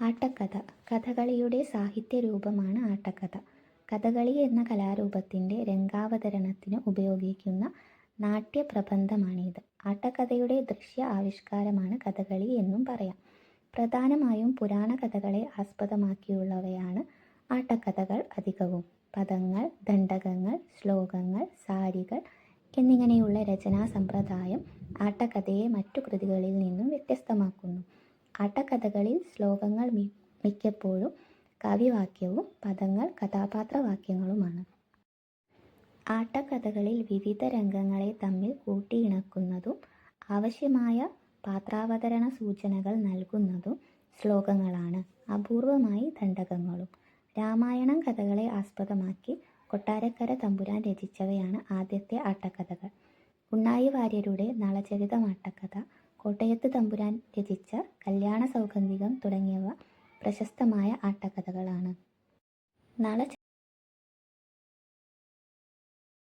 ആട്ടക്കഥ കഥകളിയുടെ സാഹിത്യരൂപമാണ് ആട്ടക്കഥ. കഥകളി എന്ന കലാരൂപത്തിൻ്റെ രംഗാവതരണത്തിന് ഉപയോഗിക്കുന്ന നാട്യപ്രബന്ധമാണിത്. ആട്ടക്കഥയുടെ ദൃശ്യ ആവിഷ്കാരമാണ് കഥകളി എന്നും പറയാം. പ്രധാനമായും പുരാണ കഥകളെ ആസ്പദമാക്കിയുള്ളവയാണ് ആട്ടക്കഥകൾ അധികവും. പദങ്ങൾ, ദണ്ഡകങ്ങൾ, ശ്ലോകങ്ങൾ, സാരികൾ എന്നിങ്ങനെയുള്ള രചനാ സമ്പ്രദായം ആട്ടക്കഥയെ മറ്റു കൃതികളിൽ നിന്നും വ്യത്യസ്തമാക്കുന്നു. ആട്ടക്കഥകളിൽ ശ്ലോകങ്ങൾ മിക്കപ്പോഴും കാവ്യവാക്യവും പദങ്ങൾ കഥാപാത്രവാക്യങ്ങളുമാണ്. ആട്ടക്കഥകളിൽ വിവിധ രംഗങ്ങളെ തമ്മിൽ കൂട്ടിയിണക്കുന്നതും ആവശ്യമായ പാത്രാവതരണ സൂചനകൾ നൽകുന്നതും ശ്ലോകങ്ങളാണ്. അപൂർവമായി ദണ്ഡകങ്ങളും. രാമായണം കഥകളെ ആസ്പദമാക്കി കൊട്ടാരക്കര തമ്പുരാൻ രചിച്ചവയാണ് ആദ്യത്തെ ആട്ടക്കഥകൾ. ഉണ്ണായി വാര്യരുടെ നളചരിതം ആട്ടക്കഥ, കോട്ടയത്ത് തമ്പുരാൻ രചിച്ച കല്യാണ സൗഗന്ധികം തുടങ്ങിയവ പ്രശസ്തമായ ആട്ടക്കഥകളാണ്.